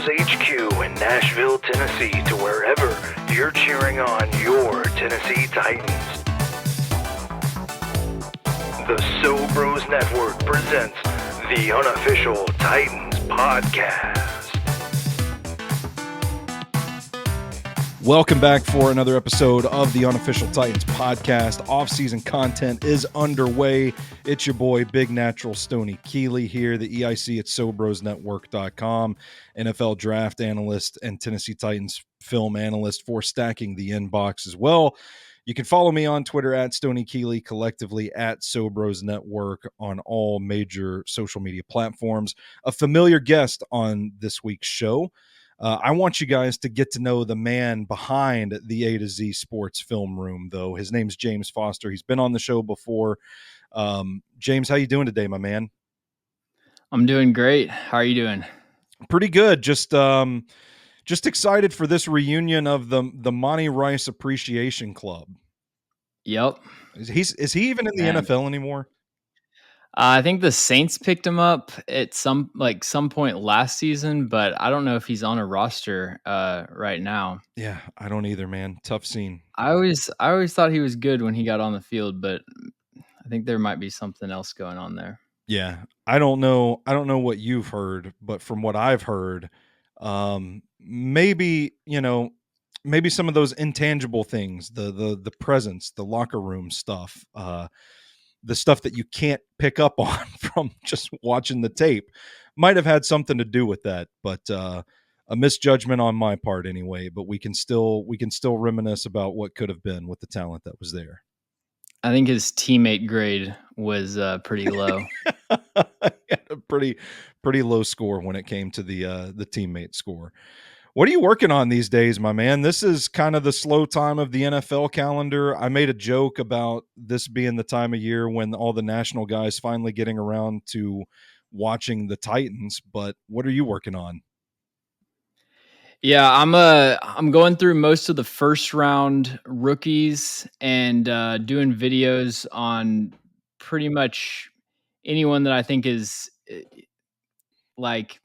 HQ in Nashville, Tennessee, to wherever you're cheering on your Tennessee Titans. The So Bros Network presents the Unofficial Titans Podcast. Welcome back for another episode of the Unofficial Titans Podcast. Offseason content is underway. It's your boy, Big Natural Stoney Keeley here, the EIC at SoBrosNetwork.com, NFL draft analyst and Tennessee Titans film analyst for Stacking the Inbox as well. You can follow me on Twitter at Stoney Keeley, collectively at SoBros Network on all major social media platforms. A familiar guest on this week's show. I want you guys to get to know the man behind the A to Z Sports Film Room, though. His name's James Foster. He's been on the show before. James, how you doing today, my man? I'm doing great. How are you doing? Pretty good. Just excited for this reunion of the Monty Rice Appreciation Club. Yep. Is he even in the NFL anymore? I think the Saints picked him up at some point last season, but I don't know if he's on a roster right now. Yeah, I don't either, man. Tough scene. I always thought he was good when he got on the field, but I think there might be something else going on there. Yeah, I don't know what you've heard, but from what I've heard, maybe some of those intangible things, the presence, the locker room stuff, the stuff that you can't pick up on from just watching the tape might have had something to do with that, but a misjudgment on my part anyway. But we can still reminisce about what could have been with the talent that was there. I think his teammate grade was pretty low. A pretty low score when it came to the teammate score. What are you working on these days, my man? This is kind of the slow time of the NFL calendar. I made a joke about this being the time of year when all the national guys finally getting around to watching the Titans, but what are you working on? Yeah, I'm going through most of the first round rookies and doing videos on pretty much anyone that I think is like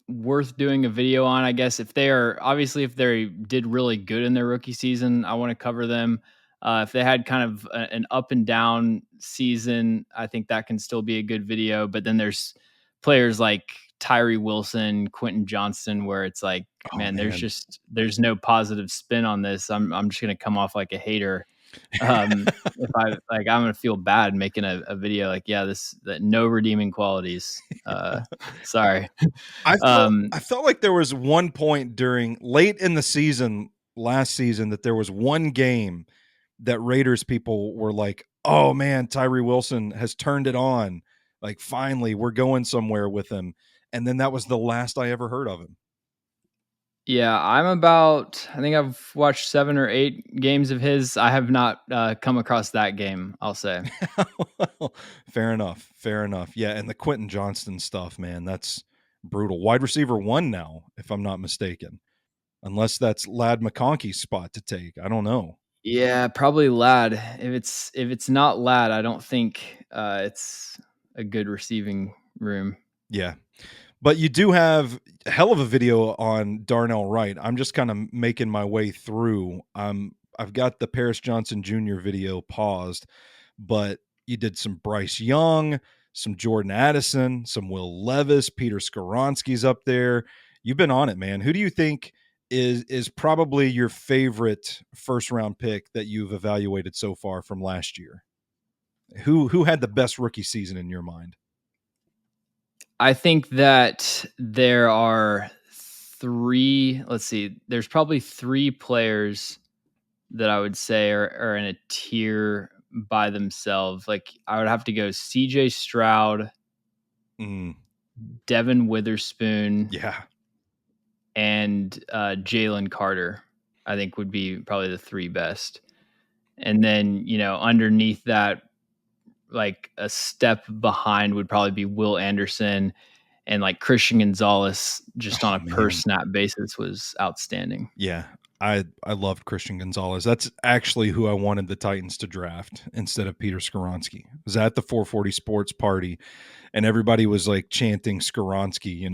worth doing a video on. I guess if they did really good in their rookie season, I want to cover them. If they had kind of an up and down season, I think that can still be a good video. But then there's players like Tyree Wilson, Quentin Johnston, where it's like, man, there's no positive spin on this. I'm just gonna come off like a hater. If I'm gonna feel bad making a video like, that no redeeming qualities. Sorry. I felt like there was one point during late in the season last season that there was one game that Raiders people were like, oh man, Tyree Wilson has turned it on. Like finally we're going somewhere with him. And then that was the last I ever heard of him. Yeah, I think I've watched 7 or 8 games of his. I have not come across that game, I'll say. Well, fair enough. Yeah, and the Quentin Johnston stuff, man, that's brutal. Wide receiver 1 now, if I'm not mistaken. Unless that's Ladd McConkey's spot to take. I don't know. Yeah, probably Ladd. If it's not Ladd, I don't think it's a good receiving room. Yeah. But you do have a hell of a video on Darnell Wright. I'm just kind of making my way through. I've got the Paris Johnson Jr. video paused, but you did some Bryce Young, some Jordan Addison, some Will Levis, Peter Skoronski's up there. You've been on it, man. Who do you think is probably your favorite first round pick that you've evaluated so far from last year? Who had the best rookie season in your mind? I think that there are there's probably 3 players that I would say are in a tier by themselves. Like I would have to go CJ Stroud, Devin Witherspoon, and Jalen Carter, I think would be probably the 3 best. And then, underneath that, like a step behind would probably be Will Anderson, and like Christian Gonzalez just on a per snap basis was outstanding. Yeah. I loved Christian Gonzalez. That's actually who I wanted the Titans to draft instead of Peter Skoronski. I was at the 440 Sports party and everybody was like chanting Skoronski,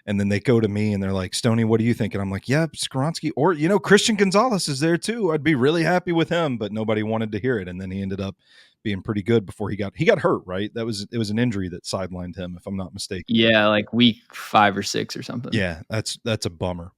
And then they go to me and they're like, Stoney, what do you think? And I'm like, yeah, Skoronski, or, Christian Gonzalez is there too. I'd be really happy with him, but nobody wanted to hear it. And then he ended up being pretty good before he got hurt, right? It was an injury that sidelined him, if I'm not mistaken. Yeah, like week 5 or 6 or something. Yeah, that's a bummer.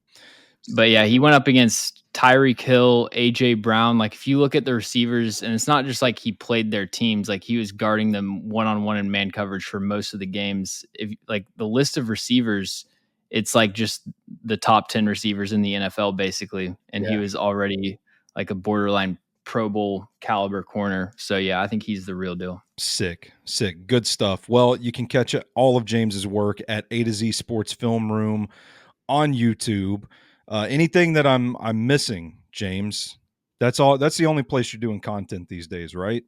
But yeah, he went up against Tyreek Hill, AJ Brown. Like if you look at the receivers, and it's not just like he played their teams, like he was guarding them one-on-one in man coverage for most of the games. If like the list of receivers, it's like just the top 10 receivers in the NFL basically. And he was already like a borderline Pro Bowl caliber corner. So yeah, I think he's the real deal. Sick. Good stuff. Well, you can catch all of James's work at A to Z Sports Film Room on YouTube. Anything that I'm missing, James? That's all. That's the only place you're doing content these days, right?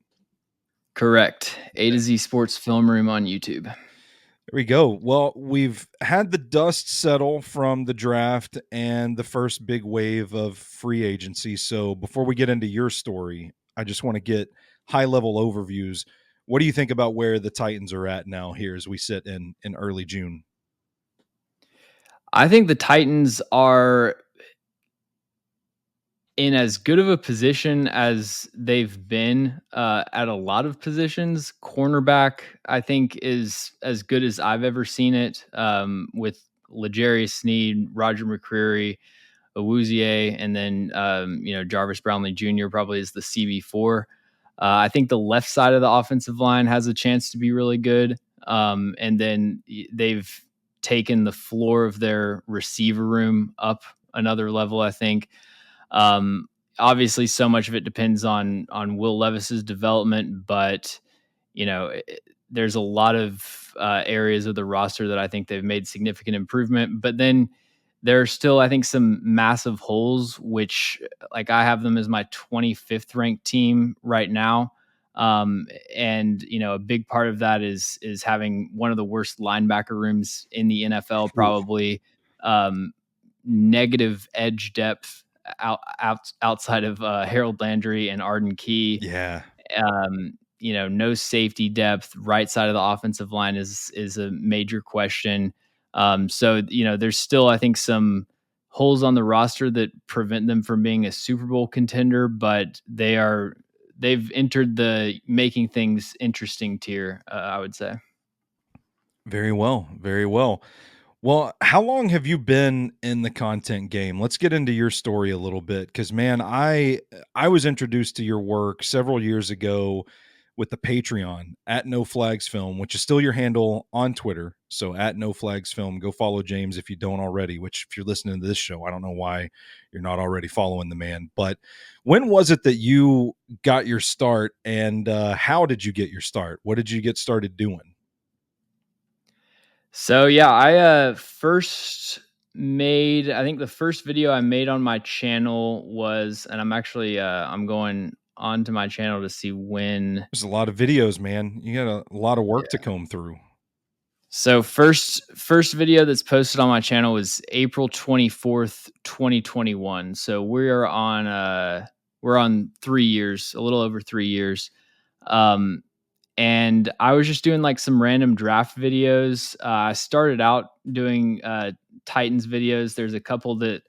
Correct. A to Z Sports Film Room on YouTube. There we go. Well, we've had the dust settle from the draft and the first big wave of free agency. So before we get into your story, I just want to get high-level overviews. What do you think about where the Titans are at now here as we sit in early June? I think the Titans are in as good of a position as they've been at a lot of positions. Cornerback, I think, is as good as I've ever seen it, with L'Jarius Sneed, Roger McCreary, Awuzie, and then Jarvis Brownlee Jr. probably is the CB4. I think the left side of the offensive line has a chance to be really good, and then they've taken the floor of their receiver room up another level, I think. Obviously, so much of it depends on Will Levis's development, but there's a lot of areas of the roster that I think they've made significant improvement. But then there are still, I think, some massive holes, which like I have them as my 25th ranked team right now. And a big part of that is having one of the worst linebacker rooms in the NFL, probably. Negative edge depth outside of Harold Landry and Arden Key. Yeah. No safety depth. Right side of the offensive line is a major question. So there's still, I think, some holes on the roster that prevent them from being a Super Bowl contender, but they've entered the making things interesting tier, I would say. Very well. Very well. Well, how long have you been in the content game? Let's get into your story a little bit, because man, I was introduced to your work several years ago with the Patreon at No Flags Film, which is still your handle on Twitter. So at No Flags Film, go follow James if you don't already. Which, if you're listening to this show, I don't know why you're not already following the man. But when was it that you got your start, and how did you get your start? What did you get started doing? So yeah, I first made, I think the first video I made on my channel was, and I'm actually I'm going onto my channel to see when. There's a lot of videos, man. You got a lot of work to comb through. So first video that's posted on my channel was April 24th, 2021. So we're on 3 years, a little over 3 years. And I was just doing like some random draft videos. I started out doing Titans videos. There's a couple that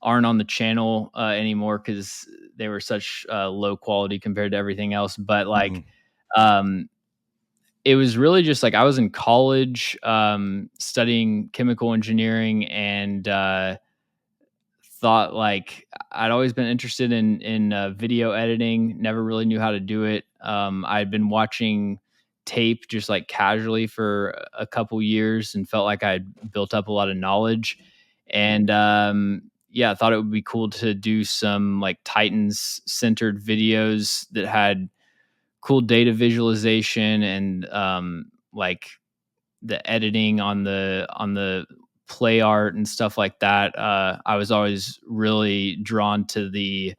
aren't on the channel anymore because they were such low quality compared to everything else. But like, it was really just like I was in college studying chemical engineering, and thought like I'd always been interested in video editing, never really knew how to do it. I'd been watching tape just like casually for a couple years and felt like I'd built up a lot of knowledge. And I thought it would be cool to do some like Titans centered videos that had cool data visualization and like the editing on the play art and stuff like that. I was always really drawn to the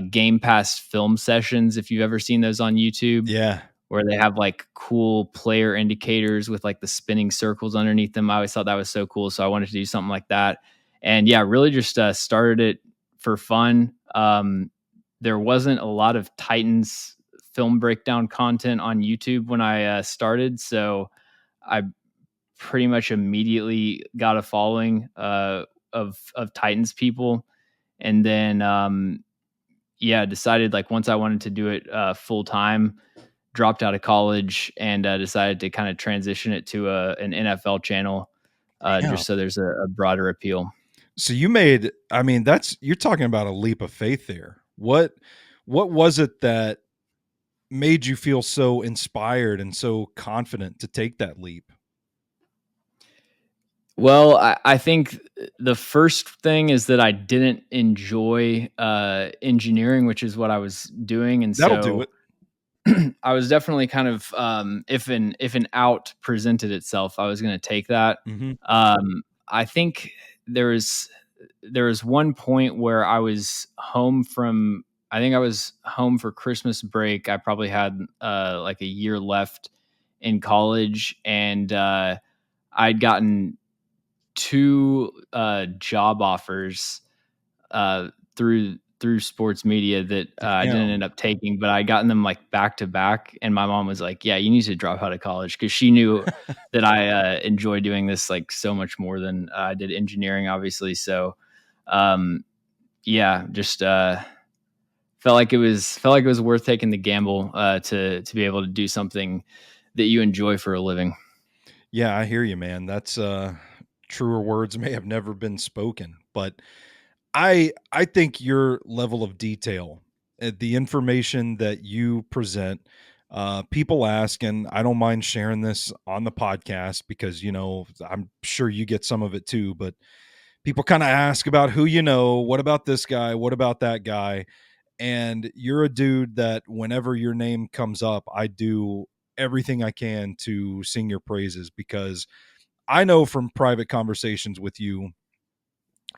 Game Pass film sessions. If you've ever seen those on YouTube, Yeah. where they have like cool player indicators with like the spinning circles underneath them. I always thought that was so cool. So I wanted to do something like that. And yeah, really just started it for fun. There wasn't a lot of Titans film breakdown content on YouTube when I started. So I pretty much immediately got a following of Titans people, and then decided like once I wanted to do it full time, dropped out of college and decided to kind of transition it to an NFL channel, Yeah. just so there's a broader appeal. So you made, I mean, you're talking about a leap of faith there. What was it that made you feel so inspired and so confident to take that leap? Well, I think the first thing is that I didn't enjoy engineering, which is what I was doing, and That'll do so it. I was definitely kind of if an out presented itself, I was going to take that. Mhm. I think there was one point where I was home from. I think I was home for Christmas break. I probably had like a year left in college, and I'd gotten two job offers through sports media that I didn't Damn. end up taking, but I gotten them like back to back. And my mom was like, "Yeah, you need to drop out of college," because she knew that I enjoy doing this like so much more than I did engineering, obviously. So, just felt like it was worth taking the gamble to be able to do something that you enjoy for a living. Yeah, I hear you, man. That's truer words may have never been spoken, but I think your level of detail, the information that you present, people ask, and I don't mind sharing this on the podcast because I'm sure you get some of it too. But people kind of ask about who you know, what about this guy, what about that guy, and you're a dude that whenever your name comes up, I do everything I can to sing your praises because I know from private conversations with you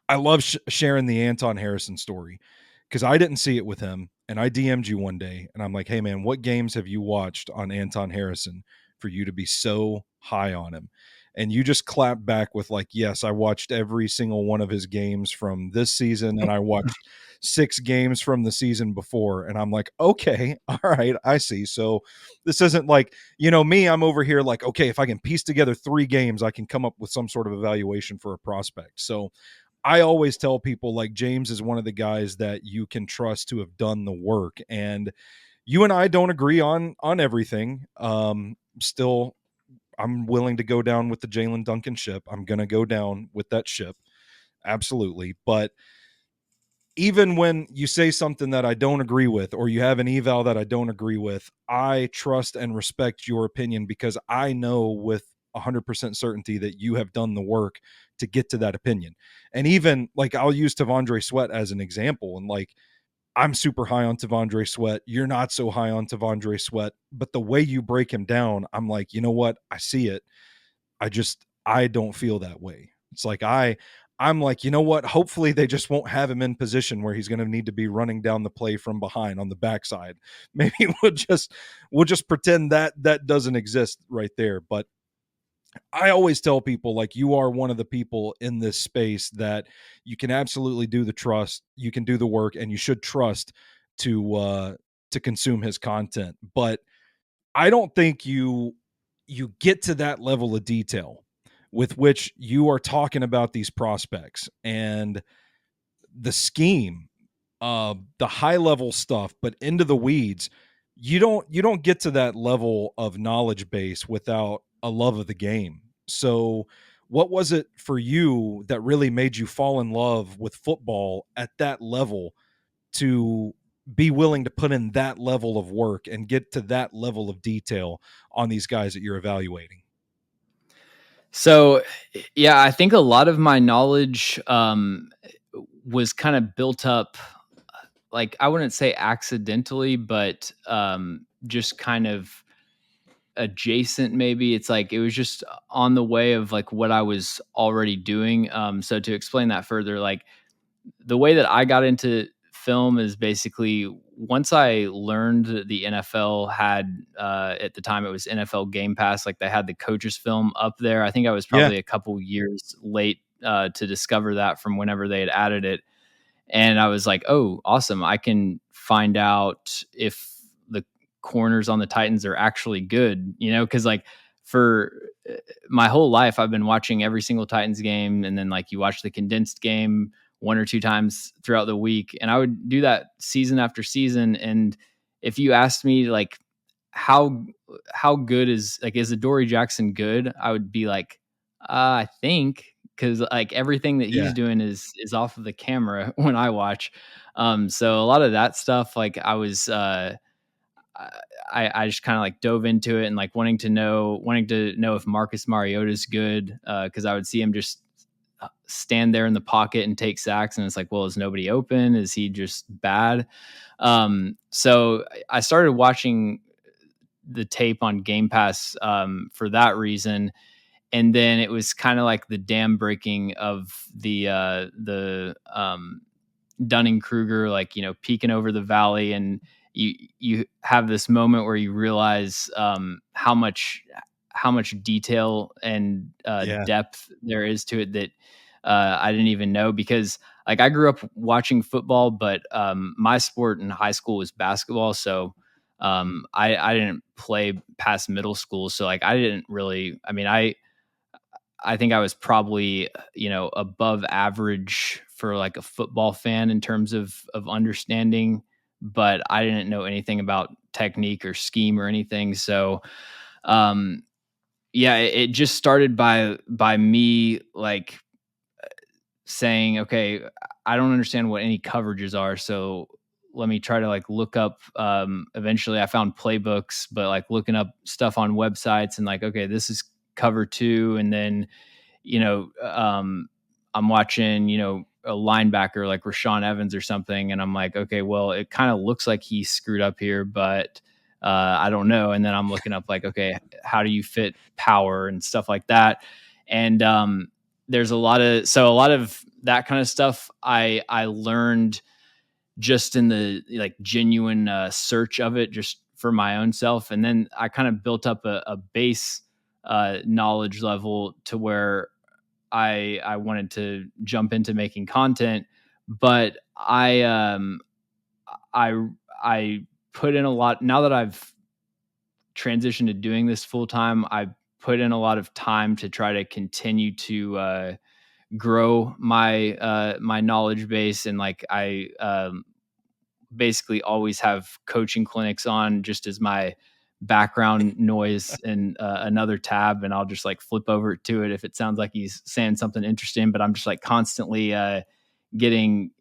I love sharing the Anton Harrison story because I didn't see it with him. And I DM'd you one day and I'm like, hey, man, what games have you watched on Anton Harrison for you to be so high on him? And you just clapped back with, like, yes, I watched every single one of his games from this season and I watched 6 games from the season before. And I'm like, okay, all right, I see. So this isn't like, me, I'm over here like, okay, if I can piece together 3 games, I can come up with some sort of evaluation for a prospect. So I always tell people like James is one of the guys that you can trust to have done the work. And you and I don't agree on everything. Still, I'm willing to go down with the Jalen Duncan ship. I'm gonna go down with that ship. Absolutely. But even when you say something that I don't agree with, or you have an eval that I don't agree with, I trust and respect your opinion because I know with 100% certainty that you have done the work to get to that opinion. And even like I'll use Tavondre Sweat as an example. And like I'm super high on Tavondre Sweat. You're not so high on Tavondre Sweat, but the way you break him down, I'm like, you know what? I see it. I don't feel that way. It's like I'm like, you know what? Hopefully they just won't have him in position where he's going to need to be running down the play from behind on the backside. Maybe we'll just pretend that that doesn't exist right there. But I always tell people like you are one of the people in this space that you can absolutely do the trust, you can do the work, and you should trust to consume his content. But I don't think you get to that level of detail with which you are talking about these prospects and the scheme, the high level stuff, but into the weeds. You don't get to that level of knowledge base without a love of the game. So what was it for you that really made you fall in love with football at that level to be willing to put in that level of work and get to that level of detail on these guys that you're evaluating? So, yeah, I think a lot of my knowledge was kind of built up, like I wouldn't say accidentally, but just kind of adjacent. Maybe it's like it was just on the way of like what I was already doing. So to explain that further, like the way that I got into film is basically once I learned that the NFL had at the time it was NFL Game Pass, like they had the coaches film up there. I think I was Yeah. probably a couple years late to discover that from whenever they had added it. And I was like, oh, awesome. I can find out if the corners on the Titans are actually good, because like for my whole life, I've been watching every single Titans game, and then like you watch the condensed game one or two times throughout the week, and I would do that season after season. And if you asked me like how how good is Adoree Jackson good, I would be like, I think, because like everything that he's Yeah. doing is off of the camera when I watch. So a lot of that stuff, like I just kind of like dove into it and like wanting to know if Marcus Mariota is good, because I would see him just stand there in the pocket and take sacks, and it's like, well, is nobody open? Is he just bad? So I started watching the tape on Game Pass for that reason, and then it was kind of like the dam breaking of the Dunning Kruger, like, peeking over the valley, and you have this moment where you realize how much detail and Yeah. depth there is to it that I didn't even know, because like I grew up watching football, but my sport in high school was basketball, so I didn't play past middle school, so like I didn't really. I mean, I think I was probably, above average for like a football fan in terms of understanding, but I didn't know anything about technique or scheme or anything. So, um, yeah, it just started by me like saying, okay, I don't understand what any coverages are, so let me try to like look up. Eventually, I found playbooks, but like looking up stuff on websites and like, okay, this is cover two, and then I'm watching, a linebacker like Rashawn Evans or something, and I'm like, okay, well, it kind of looks like he screwed up here, but I don't know. And then I'm looking up like, okay, how do you fit power and stuff like that? And there's a lot of that kind of stuff I learned just in the like genuine search of it, just for my own self, and then I kind of built up a base knowledge level to where I wanted to jump into making content, but I put in a lot now that I've transitioned to doing this full time. I put in a lot of time to try to continue to grow my knowledge base, and like I basically always have coaching clinics on just as my background noise in another tab, and I'll just like flip over to it if it sounds like he's saying something interesting, but I'm just like constantly getting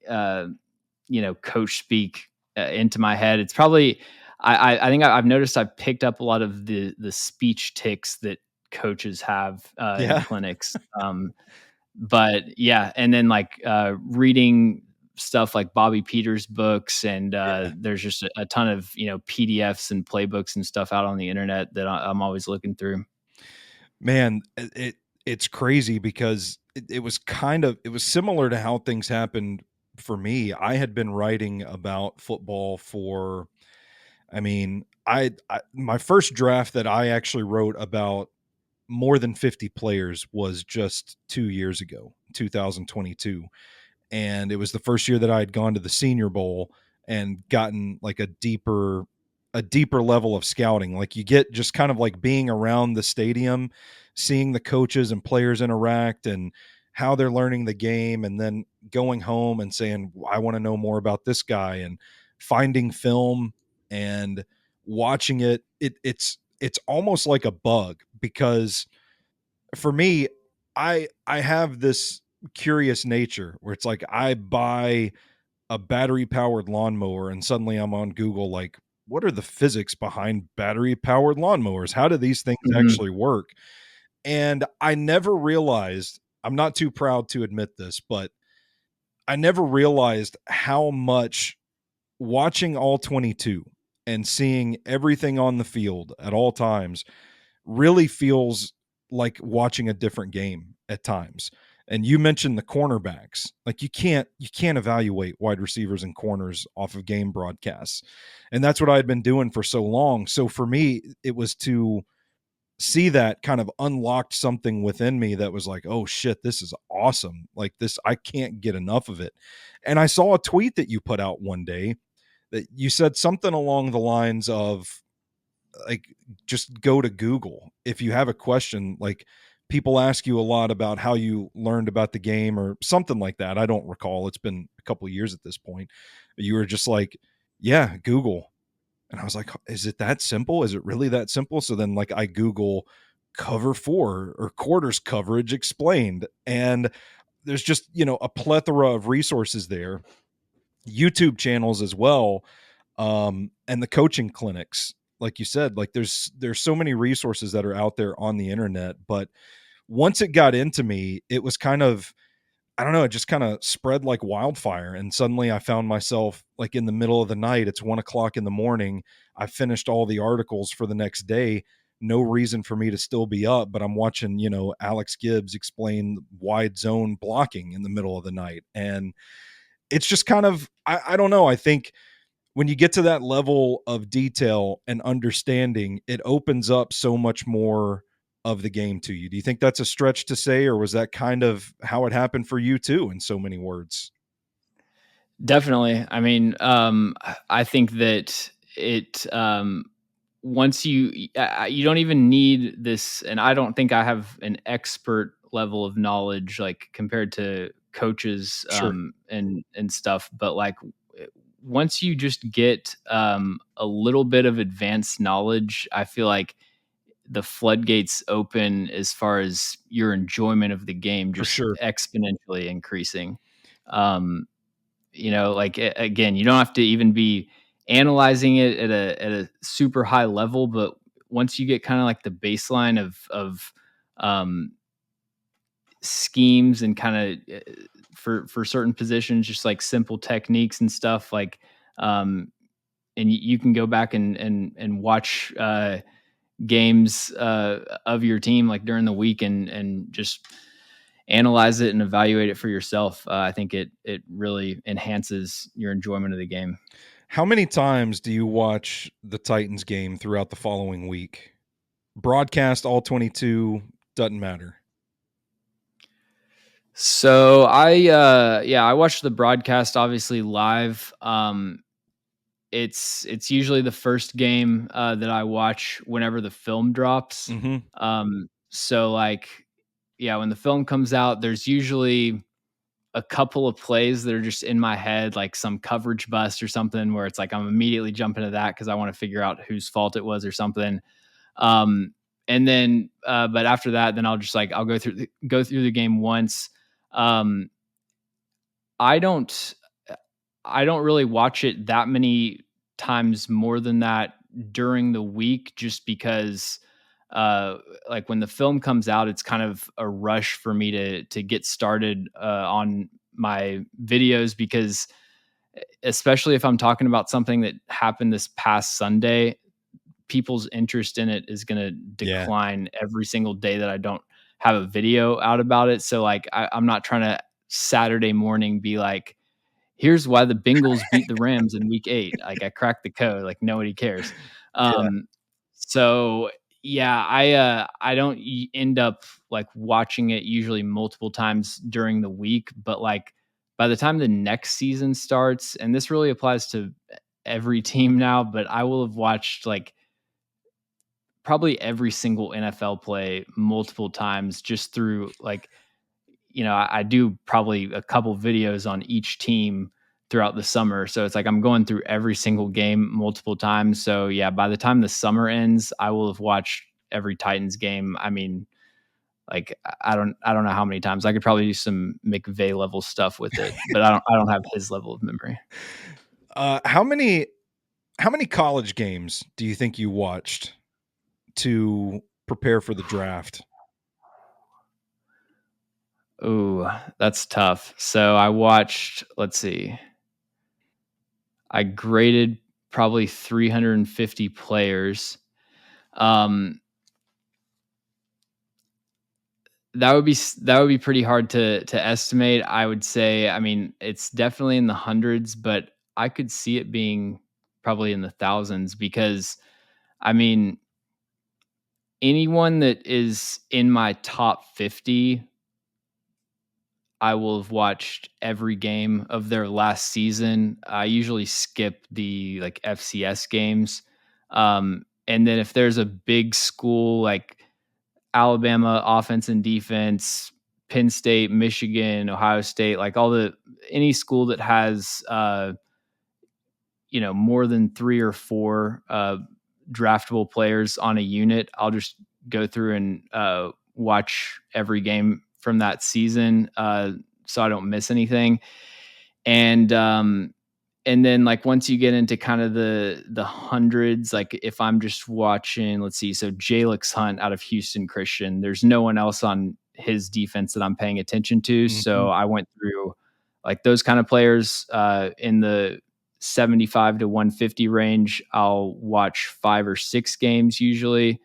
coach speak into my head. It's probably I think I've noticed I've picked up a lot of the speech tics that coaches have in Yeah. clinics. But yeah, and then like reading stuff like Bobby Peters books, and Yeah. there's just a ton of PDFs and playbooks and stuff out on the internet that I'm always looking through. Man, it's crazy because it was it was similar to how things happened for me. I had been writing about football for, I mean, I my first draft that I actually wrote about more than 50 players was just 2 years ago, 2022. And it was the first year that I had gone to the Senior Bowl and gotten like a deeper level of scouting. Like you get just kind of like being around the stadium, seeing the coaches and players interact and how they're learning the game, and then going home and saying, I want to know more about this guy, and finding film and watching it. It's almost like a bug, because for me, I have this curious nature where it's like I buy a battery powered lawnmower and suddenly I'm on Google like, what are the physics behind battery powered lawnmowers? How do these things Mhm. actually work? And I never realized, I'm not too proud to admit this, but I never realized how much watching all 22 and seeing everything on the field at all times really feels like watching a different game at times. And you mentioned the cornerbacks. Like you can't evaluate wide receivers and corners off of game broadcasts. And that's what I had been doing for so long. So for me, it was to see that kind of unlocked something within me that was like, oh shit, this is awesome. Like this, I can't get enough of it. And I saw a tweet that you put out one day that you said something along the lines of, like just go to Google if you have a question. Like people ask you a lot about how you learned about the game or something like that. I don't recall. It's been a couple of years at this point. You were just like, yeah, Google. And I was like, is it that simple? Is it really that simple? So then like I Google cover 4 or quarters coverage explained. And there's just, a plethora of resources there, YouTube channels as well. And the coaching clinics, like you said, like there's so many resources that are out there on the internet. But once it got into me, it was kind of, I don't know, it just kind of spread like wildfire. And suddenly I found myself like in the middle of the night, it's 1 o'clock in the morning. I finished all the articles for the next day. No reason for me to still be up, but I'm watching, Alex Gibbs explain wide zone blocking in the middle of the night. And it's just kind of, I don't know. I think when you get to that level of detail and understanding, it opens up so much more of the game to you. Do you think that's a stretch to say, or was that kind of how it happened for you too, in so many words? Definitely. I mean, I think that it once you don't even need this, and I don't think I have an expert level of knowledge like compared to coaches Sure. and stuff, but like once you just get a little bit of advanced knowledge, I feel like the floodgates open as far as your enjoyment of the game For just sure. exponentially increasing. Um, like again, you don't have to even be analyzing it at a super high level, but once you get kind of like the baseline of um, schemes and kind of for certain positions, just like simple techniques and stuff, like and you can go back and watch games of your team like during the week and just analyze it and evaluate it for yourself. I think it really enhances your enjoyment of the game. How many times do you watch the Titans game throughout the following week? Broadcast all 22, doesn't matter. So I watched the broadcast obviously live. It's usually the first game that I watch whenever the film drops. Mm-hmm. So like yeah, when the film comes out, there's usually a couple of plays that are just in my head, like some coverage bust or something where it's like I'm immediately jumping to that because I want to figure out whose fault it was or something. Um, and then, but after that, then I'll just like I'll go through the game once. Um, I don't I don't really watch it that many times more than that during the week, just because like when the film comes out, it's kind of a rush for me to get started on my videos because especially if I'm talking about something that happened this past Sunday, people's interest in it is going to Yeah. decline every single day that I don't have a video out about it. So like I'm not trying to Saturday morning be like, here's why the Bengals beat the Rams in week 8. Like I cracked the code, like nobody cares. Yeah. So yeah, I don't end up like watching it usually multiple times during the week, but like by the time the next season starts, and this really applies to every team now, but I will have watched like probably every single NFL play multiple times just through like I do probably a couple videos on each team throughout the summer. So it's like I'm going through every single game multiple times. So yeah, by the time the summer ends, I will have watched every Titans game. I mean, like I don't know how many times. I could probably do some McVay level stuff with it, but I don't have his level of memory. How many college games do you think you watched to prepare for the draft? Ooh, that's tough. So I watched, let's see. I graded probably 350 players. Um, that would be pretty hard to estimate. I would say, I mean, it's definitely in the hundreds, but I could see it being probably in the thousands because I mean, anyone that is in my top 50, I will have watched every game of their last season. I usually skip the like FCS games. Um, And then if there's a big school like Alabama offense and defense, Penn State, Michigan, Ohio State, like any school that has more than 3 or 4 draftable players on a unit, I'll just go through and watch every game from that season, so I don't miss anything. And then like once you get into kind of the hundreds, like if I'm just watching, let's see, so Jalix Hunt out of Houston Christian, there's no one else on his defense that I'm paying attention to. So I went through like those kind of players in the 75 to 150 range. I'll watch 5 or 6 games usually.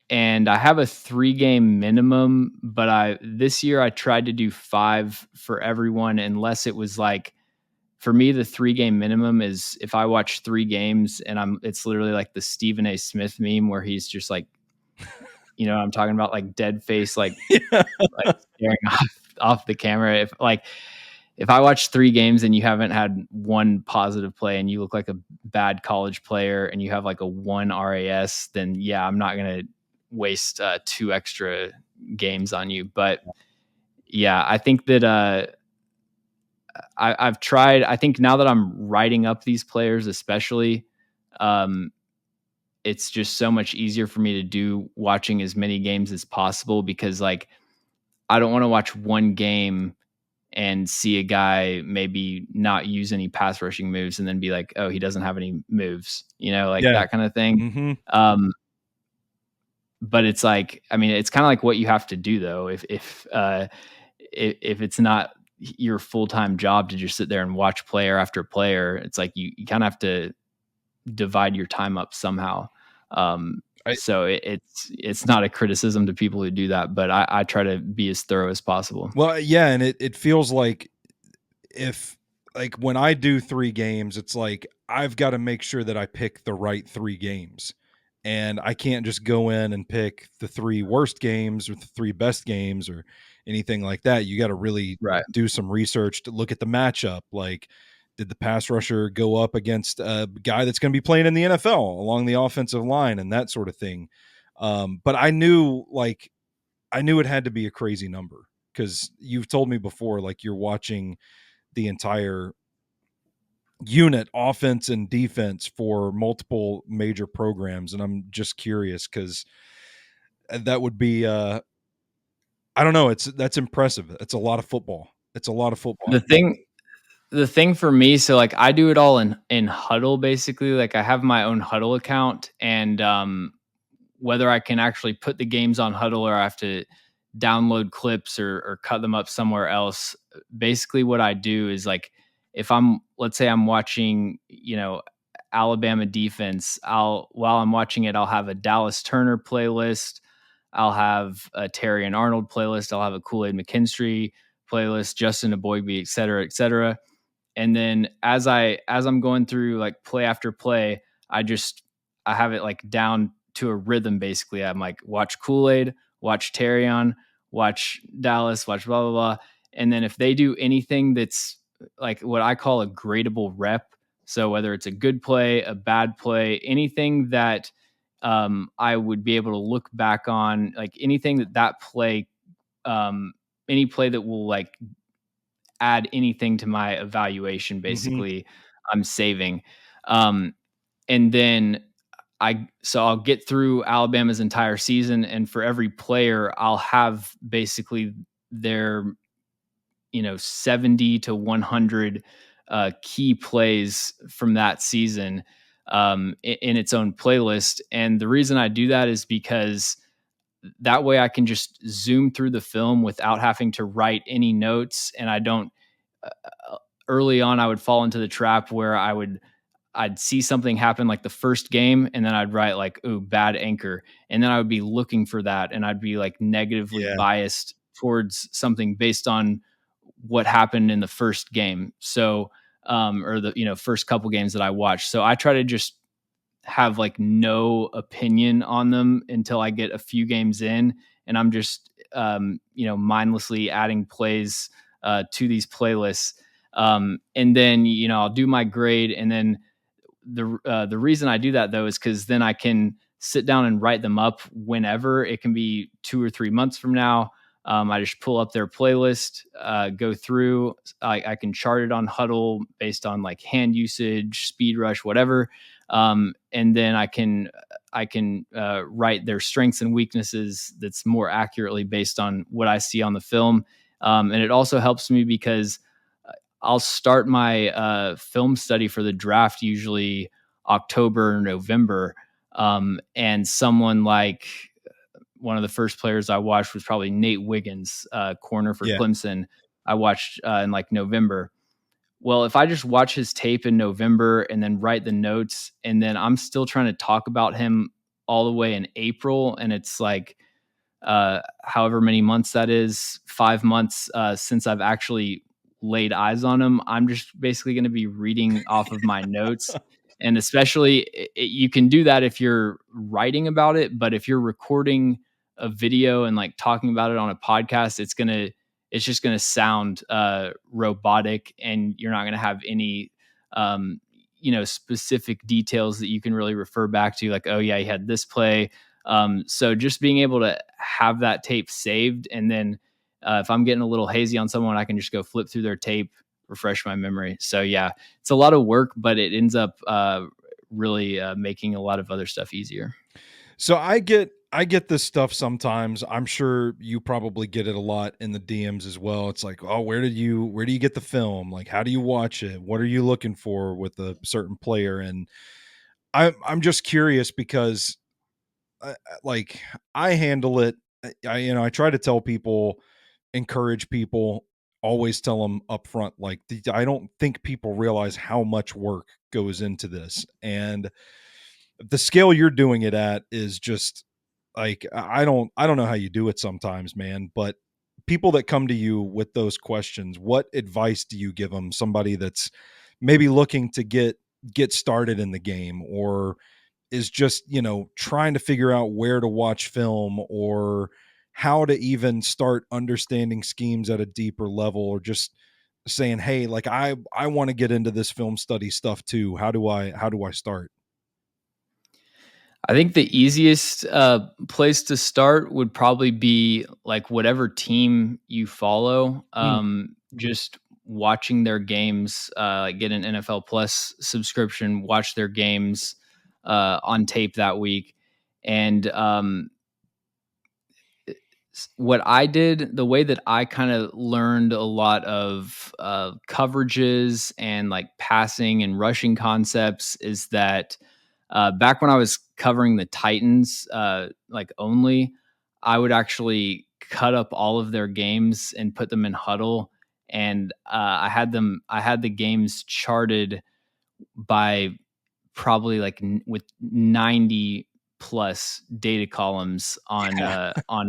And I have a 3-game minimum, but this year I tried to do 5 for everyone, unless it was like, for me, the 3-game minimum is if I watch 3 games and it's literally like the Stephen A. Smith meme where he's just like, I'm talking about, like dead face, like, like staring off the camera. If I watch 3 games and you haven't had one positive play and you look like a bad college player and you have like a 1 RAS, then yeah, I'm not going to waste 2 extra games on you. But yeah, I think that I've tried. I think now that I'm writing up these players, especially, it's just so much easier for me to do watching as many games as possible, because like I don't want to watch one game and see a guy maybe not use any pass rushing moves and then be like, oh, he doesn't have any moves, like that kind of thing. But it's like, I mean, it's kind of like what you have to do though. If it's not your full-time job to just sit there and watch player after player, it's like you kind of have to divide your time up somehow. So it's not a criticism to people who do that, but I try to be as thorough as possible. Well, yeah. And it feels like when I do 3 games, it's like, I've got to make sure that I pick the right 3 games. And I can't just go in and pick the 3 worst games or the 3 best games or anything like that. You got to really do some research to look at the matchup. Like, did the pass rusher go up against a guy that's going to be playing in the NFL along the offensive line and that sort of thing? But I knew it had to be a crazy number, because you've told me before, like, you're watching the entire unit, offense and defense, for multiple major programs. And I'm just curious, because that would be I don't know, that's impressive. It's a lot of football. The thing for me, so like I do it all in Huddle, basically. Like I have my own Huddle account, and whether I can actually put the games on Huddle or I have to download clips or cut them up somewhere else. Basically what I do is, like, if let's say I'm watching, Alabama defense, while I'm watching it, I'll have a Dallas Turner playlist. I'll have a Terry and Arnold playlist. I'll have a Kool-Aid McKinstry playlist, Justin Aboigbe, et cetera, et cetera. And then as I'm going through like play after play, I have it like down to a rhythm. Basically, I'm like, watch Kool-Aid, watch Terrion, watch Dallas, watch blah blah blah. And then if they do anything that's like what I call a gradable rep, so whether it's a good play, a bad play, anything that I would be able to look back on, like anything that play, any play that will like add anything to my evaluation, basically, I'm saving. And then I'll get through Alabama's entire season, and for every player, I'll have basically their 70 to 100 key plays from that season in its own playlist. And the reason I do that is because that way I can just zoom through the film without having to write any notes. And I don't early on, I would fall into the trap where I'd see something happen like the first game, and then I'd write like, ooh, bad anchor. And then I would be looking for that, and I'd be like negatively biased towards something based on what happened in the first game. So, or the, first couple games that I watched. So I try to just have like no opinion on them until I get a few games in, and I'm just, mindlessly adding plays to these playlists. And then, I'll do my grade, and then the reason I do that though is because then I can sit down and write them up whenever. It can be 2 or 3 months from now. I just pull up their playlist, go through. I can chart it on Huddle based on like hand usage, speed rush, whatever, and then I can write their strengths and weaknesses that's more accurately based on what I see on the film. And it also helps me because I'll start my film study for the draft usually October or November. And someone like one of the first players I watched was probably Nate Wiggins, corner for Yeah. Clemson. I watched in like November. Well, if I just watch his tape in November and then write the notes, and then I'm still trying to talk about him all the way in April, and it's like however many months that is, 5 months since I've actually laid eyes on him, I'm just basically going to be reading off of my notes. And especially, you can do that if you're writing about it, but if you're recording a video and like talking about it on a podcast, it's just gonna sound robotic, and you're not gonna have any specific details that you can really refer back to, like, oh yeah, he had this play. So just being able to have that tape saved, and then if I'm getting a little hazy on someone, I can just go flip through their tape, refresh my memory. So yeah, it's a lot of work, but it ends up really making a lot of other stuff easier. So I get this stuff sometimes. I'm sure you probably get it a lot in the DMs as well. It's like, oh, where do you get the film? Like, how do you watch it? What are you looking for with a certain player? And I'm just curious because like I handle it. I try to tell people, encourage people, always tell them up front, like I don't think people realize how much work goes into this. And the scale you're doing it at is just like I don't know how you do it sometimes, man, but people that come to you with those questions, what advice do you give them? Somebody that's maybe looking to get started in the game, or is just, trying to figure out where to watch film, or how to even start understanding schemes at a deeper level, or just saying, hey, like I want to get into this film study stuff too. How do I start? I think the easiest place to start would probably be like whatever team you follow. Just watching their games, like get an NFL Plus subscription, watch their games on tape that week. And what I did, the way that I kind of learned a lot of coverages and like passing and rushing concepts is that back when I was covering the Titans, like only, I would actually cut up all of their games and put them in Huddle, and I had the games charted by probably like with 90 plus data columns on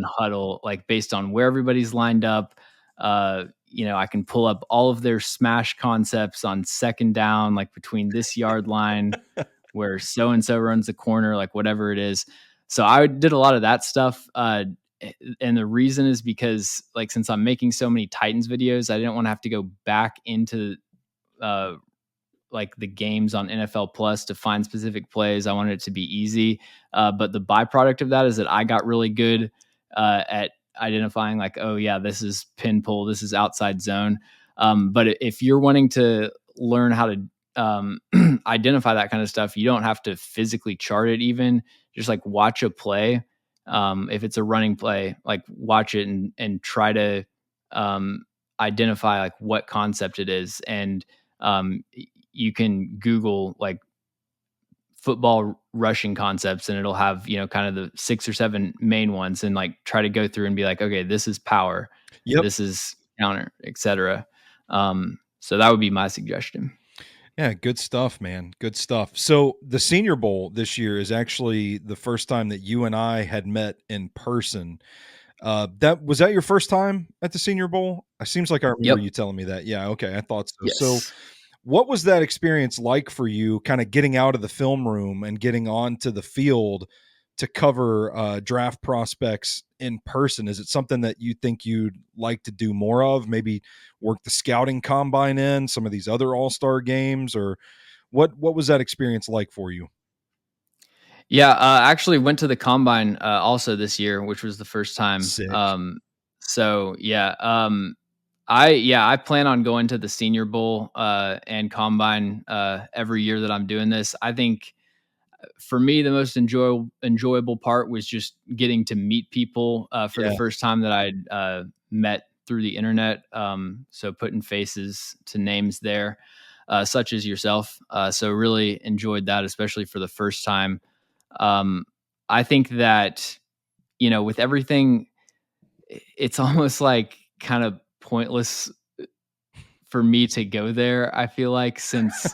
Huddle, like based on where everybody's lined up. I can pull up all of their smash concepts on second down, like between this yard line where so and so runs the corner, like whatever it is. So I did a lot of that stuff. And the reason is because, like, since I'm making so many Titans videos, I didn't want to have to go back into uh, like the games on NFL Plus to find specific plays. I wanted it to be easy. But the byproduct of that is that I got really good at identifying, like, oh yeah, this is pin pull, this is outside zone. But if you're wanting to learn how to identify that kind of stuff, you don't have to physically chart it. Even just like watch a play. If it's a running play, like watch it and try to identify like what concept it is. And um, you can Google like football rushing concepts, and it'll have, kind of the 6 or 7 main ones, and like try to go through and be like, okay, this is power, Yep. this is counter, etc. So that would be my suggestion. Yeah, good stuff, man. Good stuff. So the Senior Bowl this year is actually the first time that you and I had met in person. That your first time at the Senior Bowl? It seems like I remember Yep. you telling me that. Yeah, okay, I thought so. So Yes. what was that experience like for you, kind of getting out of the film room and getting onto the field to cover draft prospects in person? Is it something that you think you'd like to do more of? Maybe work the scouting combine in some of these other all-star games, or What was that experience like for you? Yeah, actually went to the combine also this year, which was the first time. Sick. So yeah, I plan on going to the Senior Bowl and combine every year that I'm doing this. I think for me, the most enjoyable part was just getting to meet people for the Yeah. first time that I'd met through the internet. So putting faces to names there, such as yourself. So really enjoyed that, especially for the first time. Um, I think that, with everything, it's almost like kind of pointless for me to go there. I feel like, since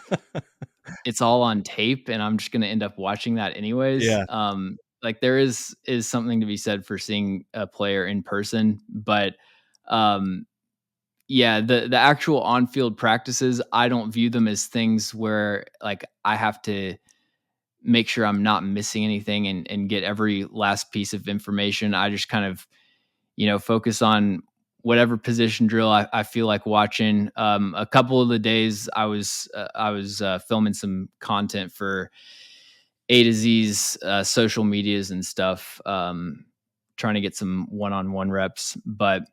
it's all on tape and I'm just going to end up watching that anyways. Yeah. Like, there is something to be said for seeing a player in person, but um, yeah, the actual on-field practices, I don't view them as things where, like, I have to make sure I'm not missing anything and get every last piece of information. I just kind of, focus on whatever position drill I feel like watching. A couple of the days I was filming some content for A to Z's social medias and stuff, trying to get some one-on-one reps. But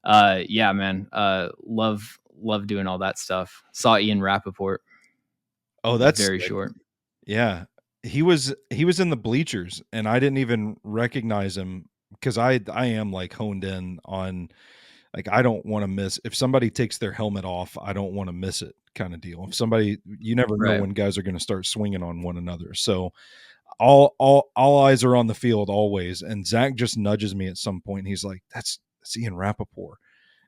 yeah, man, love doing all that stuff. Saw Ian Rappaport. Oh, It was that's very sick. short. Yeah. He was in the bleachers and I didn't even recognize him because I am like honed in on, like, I don't want to miss if somebody takes their helmet off, I don't want to miss it kind of deal. If somebody, you never know Right. when guys are going to start swinging on one another. So all eyes are on the field always. And Zach just nudges me at some point. And he's like, that's Ian Rappaport.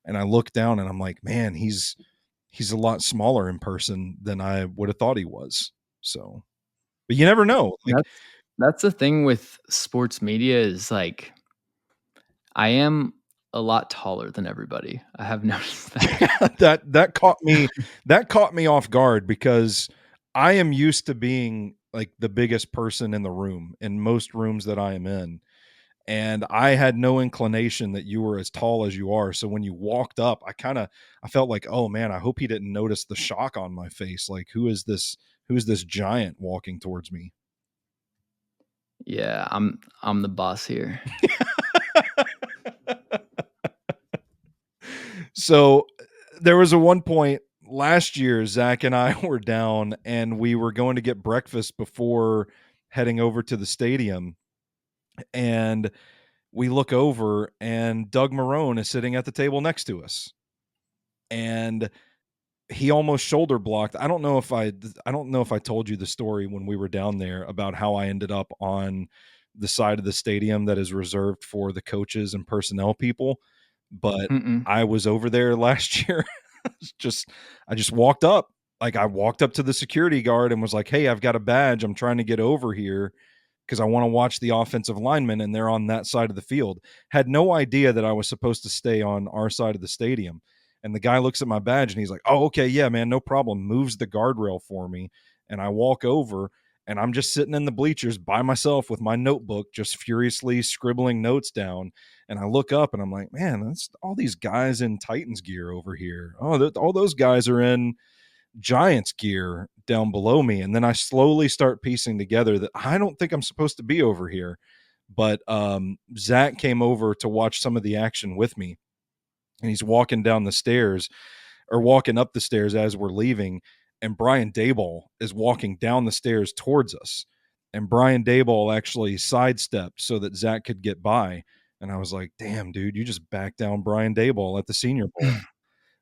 And I look down and I'm like, man, he's a lot smaller in person than I would have thought he was. So, but you never know. Like That's the thing with sports media, is like, I am a lot taller than everybody. I have noticed that. that caught me off guard because I am used to being like the biggest person in the room in most rooms that I am in. And I had no inclination that you were as tall as you are. So when you walked up, I felt like, oh man, I hope he didn't notice the shock on my face. Like, who is this giant walking towards me? Yeah, I'm the boss here. So there was a one point last year, Zach and I were down and we were going to get breakfast before heading over to the stadium. And we look over and Doug Marone is sitting at the table next to us. And he almost shoulder blocked. I don't know if I told you the story when we were down there about how I ended up on the side of the stadium that is reserved for the coaches and personnel people, but Mm-mm. I was over there last year. just I just walked up. Like, I walked up to the security guard and was like, "Hey, I've got a badge. I'm trying to get over here because I want to watch the offensive linemen and they're on that side of the field." Had no idea that I was supposed to stay on our side of the stadium. And the guy looks at my badge and he's like, "Oh, okay, yeah, man, no problem." Moves the guardrail for me. And I walk over and I'm just sitting in the bleachers by myself with my notebook, just furiously scribbling notes down. And I look up and I'm like, man, that's all these guys in Titans gear over here. Oh, all those guys are in Giants gear down below me. And then I slowly start piecing together that I don't think I'm supposed to be over here. But Zach came over to watch some of the action with me. And he's walking down the stairs or walking up the stairs as we're leaving. And Brian Dayball is walking down the stairs towards us. And Brian Dayball actually sidestepped so that Zach could get by. And I was like, damn, dude, you just backed down Brian Dayball at the Senior Bowl.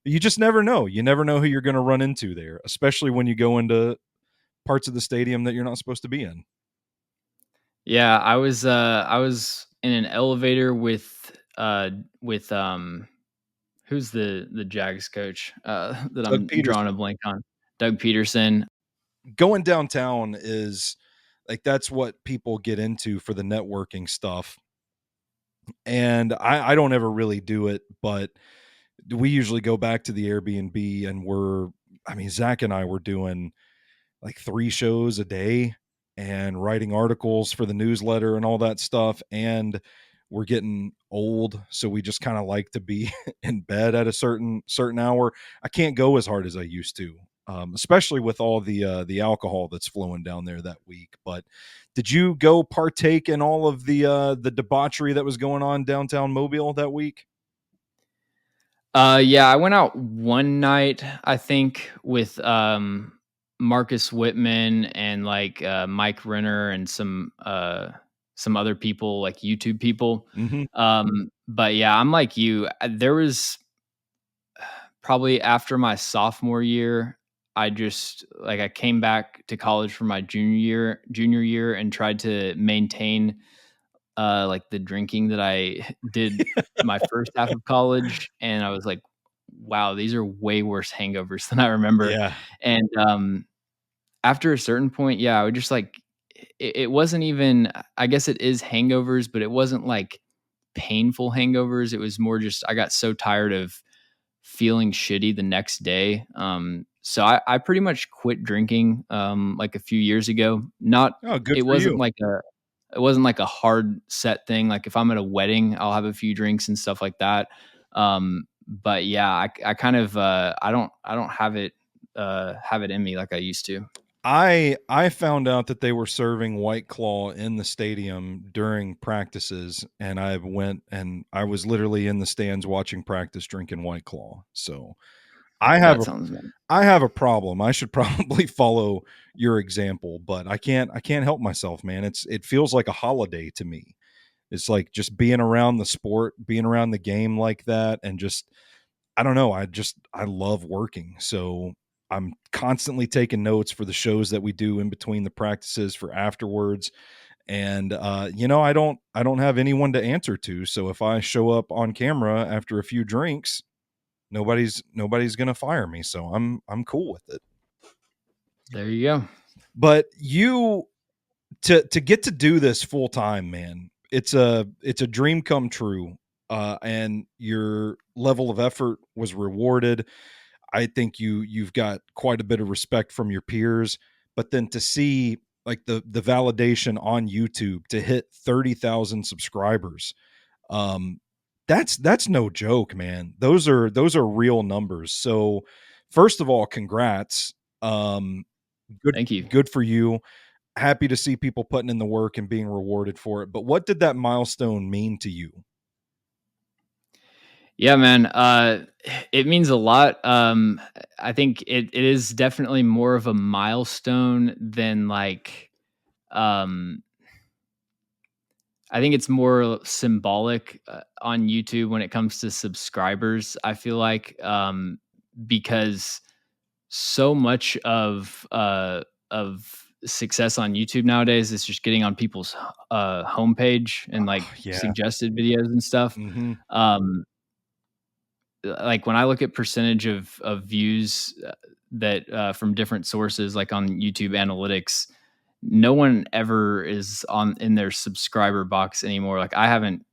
You just never know. You never know who you're going to run into there, especially when you go into parts of the stadium that you're not supposed to be in. Yeah, I was in an elevator with who's the Jags coach that Doug I'm drawing a Peterson. blank on. Doug Peterson. Going downtown is like that's what people get into for the networking stuff. And I don't ever really do it, but we usually go back to the Airbnb and Zach and I were doing like 3 shows a day and writing articles for the newsletter and all that stuff. And we're getting old. So we just kind of like to be in bed at a certain hour. I can't go as hard as I used to. especially with all the alcohol that's flowing down there that week. But did you go partake in all of the debauchery that was going on downtown Mobile that week? Yeah, I went out one night, I think, with Marcus Whitman and like Mike Renner and some other people, like YouTube people. Hmm. But yeah, I'm like you. There was probably after my sophomore year, I just like I came back to college for my junior year and tried to maintain like the drinking that I did my first half of college, and I was like, wow, these are way worse hangovers than I remember. Yeah. And after a certain point, yeah, I would just like it wasn't even, I guess it is hangovers, but it wasn't like painful hangovers. It was more just I got so tired of feeling shitty the next day. So I pretty much quit drinking like a few years ago. Not Oh, good it for wasn't you. like a hard set thing. Like if I'm at a wedding, I'll have a few drinks and stuff like that. But yeah, I kind of I don't have it in me like I used to. I found out that they were serving White Claw in the stadium during practices, and I went and I was literally in the stands watching practice drinking White Claw. So I have That a sounds nice. I have a problem. I should probably follow your example, but I can't help myself, man. It feels like a holiday to me. It's like just being around the sport, being around the game like that, and just I don't know. I love working. So I'm constantly taking notes for the shows that we do in between the practices for afterwards. And I don't have anyone to answer to. So if I show up on camera after a few drinks, nobody's gonna fire me. So I'm cool with it. There you go. But you to get to do this full time, man, it's a dream come true. And your level of effort was rewarded. I think you've got quite a bit of respect from your peers, but then to see like the validation on YouTube to hit 30,000 subscribers, um, that's no joke, man. Those are real numbers. So, first of all, congrats. Um, good Thank you. good for you. Happy to see people putting in the work and being rewarded for it. But what did that milestone mean to you? Yeah, man. It means a lot. I think it is definitely more of a milestone than like um I think it's more symbolic on YouTube when it comes to subscribers. I feel like because so much of success on YouTube nowadays is just getting on people's homepage and like Yeah. suggested videos and stuff. Hmm. Um, like when I look at percentage of views that from different sources, like on YouTube analytics, no one ever is on in their subscriber box anymore. Like I haven't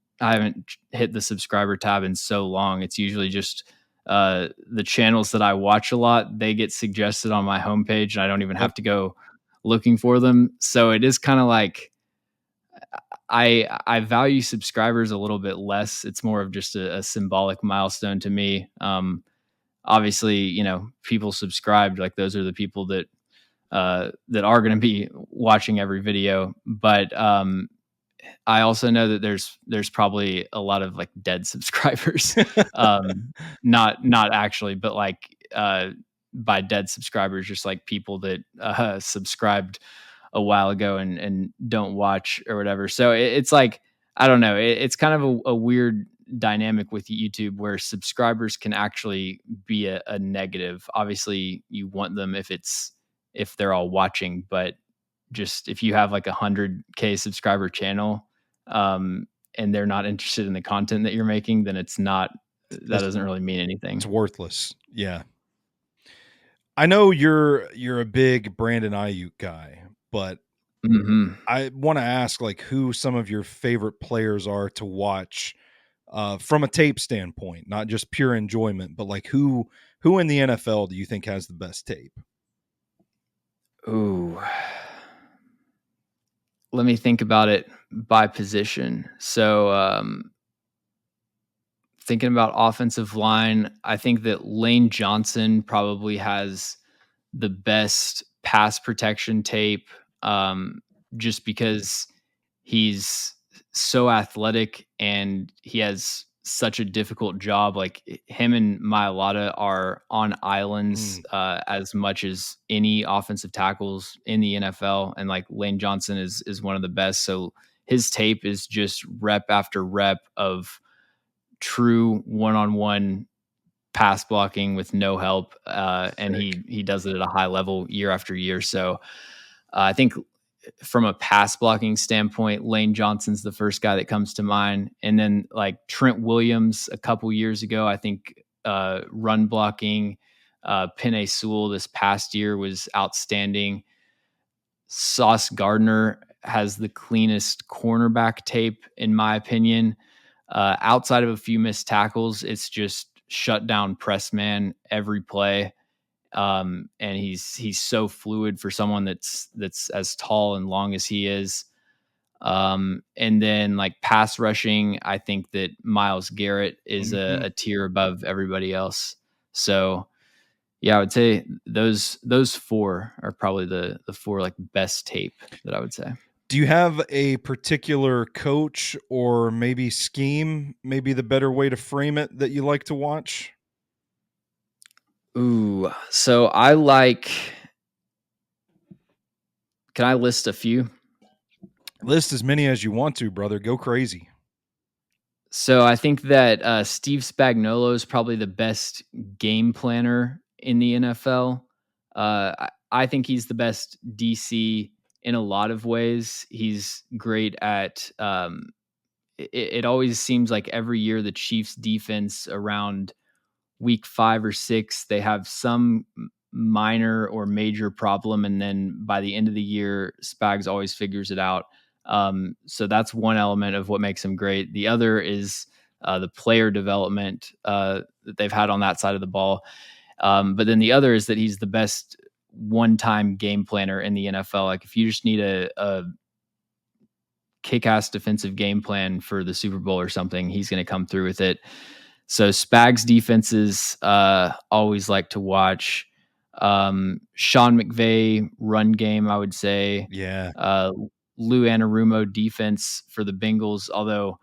hit the subscriber tab in so long. It's usually just the channels that I watch a lot. They get suggested on my homepage, and I don't even Yep. have to go looking for them. So it is kind of like I value subscribers a little bit less. It's more of just a symbolic milestone to me. Obviously, people subscribed, like those are the people that are going to be watching every video. But I also know that there's probably a lot of like dead subscribers. Not actually, but like by dead subscribers, just like people that subscribed a while ago and don't watch or whatever. So it's like I don't know. It's kind of a weird dynamic with YouTube where subscribers can actually be a negative. Obviously, you want them if they're all watching, but just if you have like 100K subscriber channel, um, and they're not interested in the content that you're making, then that That's doesn't really mean it's anything. worthless. Yeah. I know you're a big Brandon Ayuk guy, but Hmm. I want to ask like who some of your favorite players are to watch from a tape standpoint, not just pure enjoyment, but like who in the NFL do you think has the best tape? Ooh, let me think about it by position. So, thinking about offensive line, I think that Lane Johnson probably has the best pass protection tape, just because he's so athletic and he has such a difficult job. Like him and Mailata are on islands as much as any offensive tackles in the NFL, and like Lane Johnson is one of the best. So his tape is just rep after rep of true one-on-one pass blocking with no help, and he does it at a high level year after year. So I think from a pass blocking standpoint, Lane Johnson's the first guy that comes to mind. And then like Trent Williams a couple years ago, I think run blocking, Penei Sewell this past year was outstanding. Sauce Gardner has the cleanest cornerback tape, in my opinion. Outside of a few missed tackles, it's just shut down press man every play. And he's so fluid for someone that's as tall and long as he is. And then like pass rushing, I think that Myles Garrett is a tier above everybody else. So yeah, I would say those four are probably the four like best tape that I would say. Do you have a particular coach or maybe scheme, maybe the better way to frame it, that you like to watch? Ooh, so I like. Can I list a few? List as many as you want to, brother. Go crazy. So I think that Steve Spagnuolo is probably the best game planner in the NFL. I think he's the best DC in a lot of ways. He's great at. It always seems like every year the Chiefs' defense around week 5 or 6 they have some minor or major problem, and then by the end of the year, Spags always figures it out. So that's one element of what makes him great. The other is the player development that they've had on that side of the ball. But then the other is that he's the best one-time game planner in the NFL. Like if you just need a kick-ass defensive game plan for the Super Bowl or something, he's going to come through with it. So Spags defenses always like to watch. Sean McVay run game, I would say. Yeah. Lou Anarumo defense for the Bengals, although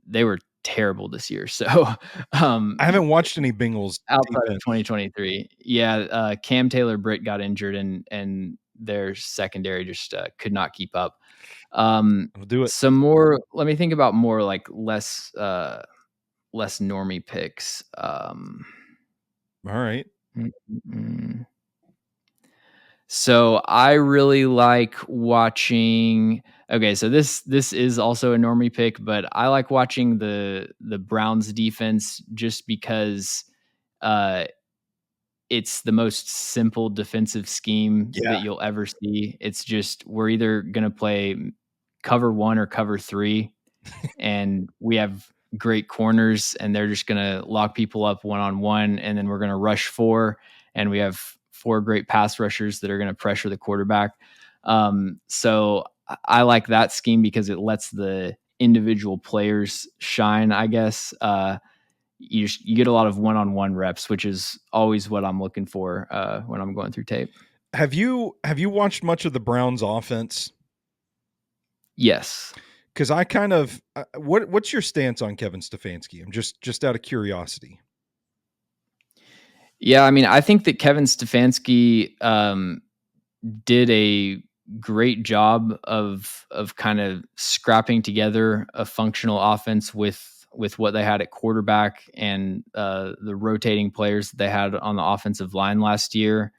they were terrible this year. So I haven't watched any Bengals outside defense. of 2023. Yeah, Cam Taylor-Britt got injured, and their secondary just could not keep up. I'll do it. Some more. Let me think about more like less normie picks. All right. So I really like watching. Okay, so this is also a normie pick, but I like watching the Browns defense just because it's the most simple defensive scheme that you'll ever see. It's just we're either going to play cover 1 or cover 3, and we have great corners, and they're just going to lock people up one-on-one, and then we're going to rush 4, and we have 4 great pass rushers that are going to pressure the quarterback. So I like that scheme because it lets the individual players shine, I guess. You get a lot of one-on-one reps, which is always what I'm looking for when I'm going through tape. Have you watched much of the Browns offense? Yes. Because I kind of what's your stance on Kevin Stefanski? I'm just out of curiosity. Yeah, I mean, I think that Kevin Stefanski did a great job of kind of scrapping together a functional offense with what they had at quarterback and the rotating players that they had on the offensive line last year.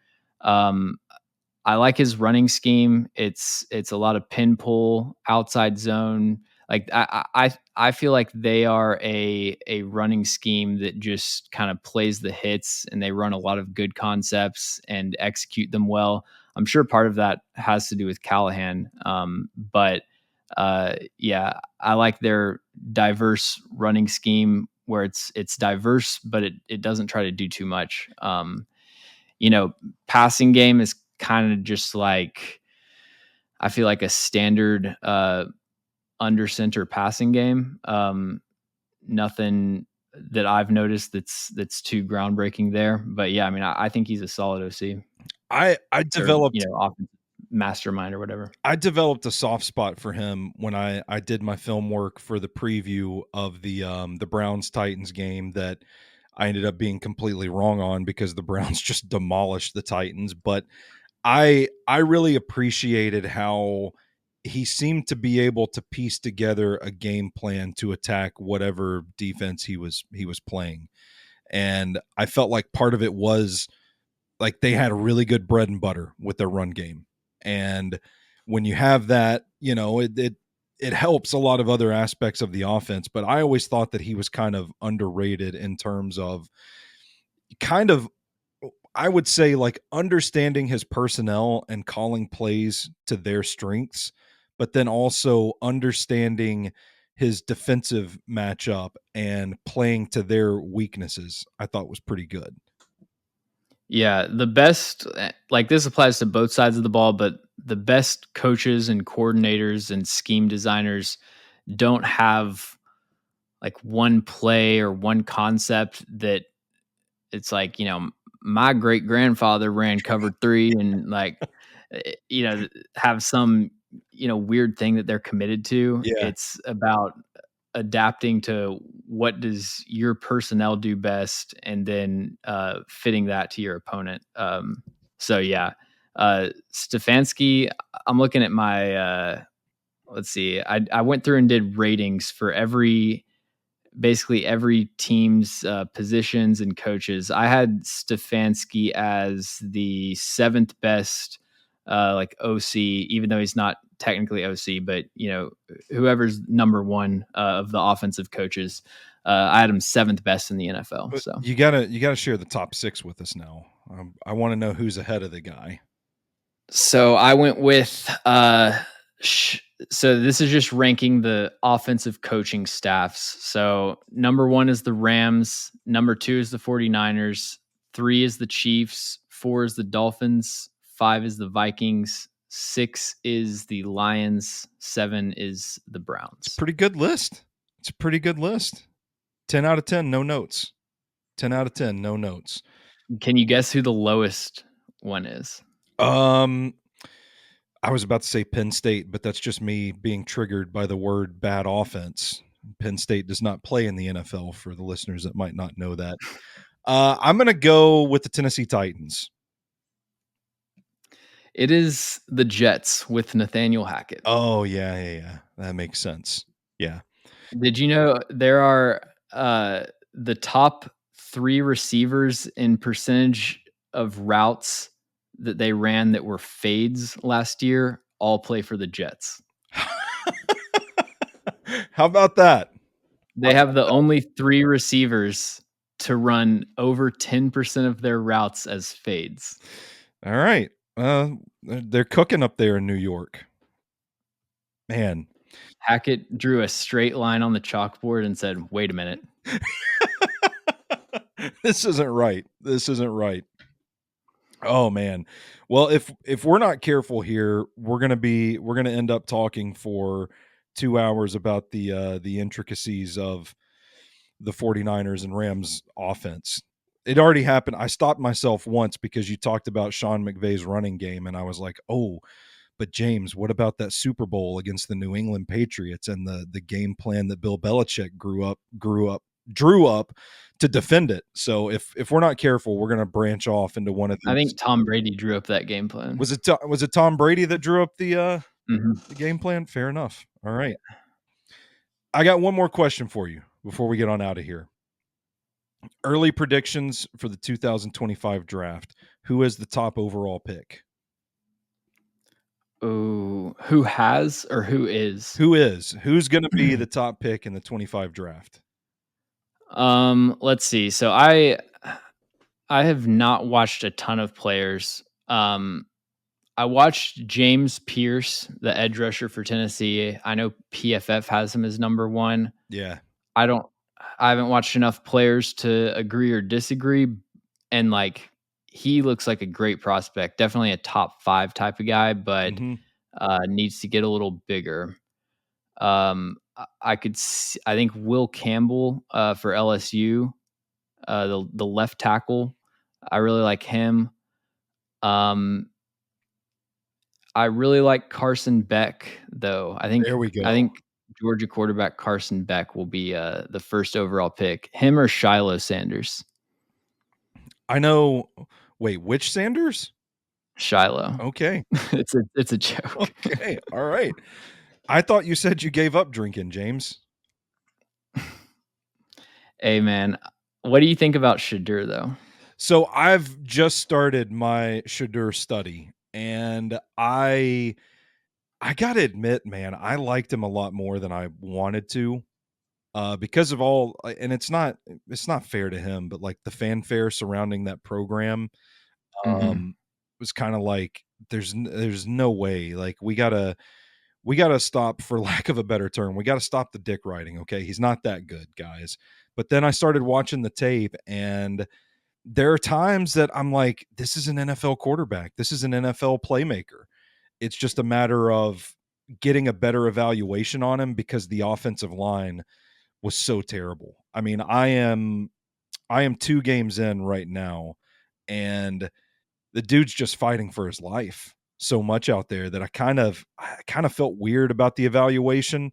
I like his running scheme. It's a lot of pin pull, outside zone. Like I feel like they are a running scheme that just kind of plays the hits, and they run a lot of good concepts and execute them well. I'm sure part of that has to do with Callahan. But yeah, I like their diverse running scheme where it's diverse, but it doesn't try to do too much. Passing game is kind of just like, I feel like a standard under center passing game. Nothing that I've noticed that's too groundbreaking there. But yeah, I mean, I think he's a solid OC. I Or, developed offensive mastermind or whatever. I developed a soft spot for him when I did my film work for the preview of the Browns Titans game that I ended up being completely wrong on because the Browns just demolished the Titans. But I really appreciated how he seemed to be able to piece together a game plan to attack whatever defense he was playing. And I felt like part of it was like they had a really good bread and butter with their run game. And when you have that, it helps a lot of other aspects of the offense. But I always thought that he was kind of underrated in terms of kind of, I would say, like understanding his personnel and calling plays to their strengths, but then also understanding his defensive matchup and playing to their weaknesses. I thought was pretty good. Yeah, the best, like this applies to both sides of the ball, but the best coaches and coordinators and scheme designers don't have like one play or one concept that it's like, my great grandfather ran cover 3 and like, have some, weird thing that they're committed to. Yeah. It's about adapting to what does your personnel do best and then fitting that to your opponent. So yeah, Stefanski, I'm looking at my, let's see, I went through and did ratings for basically every team's positions and coaches. I had Stefanski as the 7th best, like OC, even though he's not technically OC, but whoever's number 1 of the offensive coaches, I had him 7th best in the NFL. So you gotta share the top 6 with us now. I want to know who's ahead of the guy. So I went with so this is just ranking the offensive coaching staffs. So number 1 is the Rams, number 2 is the 49ers, 3 is the Chiefs, 4 is the Dolphins, 5 is the Vikings, 6 is the Lions, 7 is the Browns. It's a pretty good list. 10 out of 10, no notes. 10 out of 10, no notes. Can you guess who the lowest one is? I was about to say Penn State, but that's just me being triggered by the word bad offense. Penn State does not play in the NFL, for the listeners that might not know that. I'm going to go with the Tennessee Titans. It is the Jets with Nathaniel Hackett. Oh, yeah. That makes sense. Yeah. Did you know there are the top 3 receivers in percentage of routes that they ran that were fades last year all play for the Jets? How about that? They have the only 3 receivers to run over 10% of their routes as fades. All right. They're cooking up there in New York. Man. Hackett drew a straight line on the chalkboard and said, "Wait a minute. This isn't right. Oh man. Well, if we're not careful here, we're going to end up talking for 2 hours about the intricacies of the 49ers and Rams offense. It already happened. I stopped myself once because you talked about Sean McVay's running game and I was like, "Oh, but James, what about that Super Bowl against the New England Patriots and the game plan that Bill Belichick drew up to defend it?" So if we're not careful, we're going to branch off into one of these. I think Tom Brady drew up that game plan. Was it Tom Brady that drew up the Mm-hmm. game plan? Fair enough. All right. I got one more question for you before we get on out of here. Early predictions for the 2025 draft. Who is the top overall pick? Oh, who has or who is? Who's going to be the top pick in the 25 draft? Let's see. So I have not watched a ton of players. I watched James Pierce, the edge rusher for Tennessee. I know PFF has him as number 1. Yeah. I haven't watched enough players to agree or disagree. And like, he looks like a great prospect, definitely a top 5 type of guy, but needs to get a little bigger. I think Will Campbell for LSU, the left tackle. I really like him. I really like Carson Beck, though. There we go. I think Georgia quarterback Carson Beck will be the first overall pick. Him or Shiloh Sanders. I know. Wait, which Sanders? Shiloh. Okay. It's a joke. Okay. All right. I thought you said you gave up drinking, James. Hey man, what do you think about Shadur though? So I've just started my Shadur study, and I gotta admit, man, I liked him a lot more than I wanted to, because of all, and it's not fair to him, but like the fanfare surrounding that program, Mm-hmm. was kind of like there's no way, like we gotta stop, for lack of a better term, we gotta stop the dick riding. Okay, he's not that good, guys. But then I started watching the tape, and there are times that I'm like, this is an NFL quarterback. This is an NFL playmaker. It's just a matter of getting a better evaluation on him because the offensive line was so terrible. I mean, I am 2 games in right now, and the dude's just fighting for his life so much out there that I kind of felt weird about the evaluation,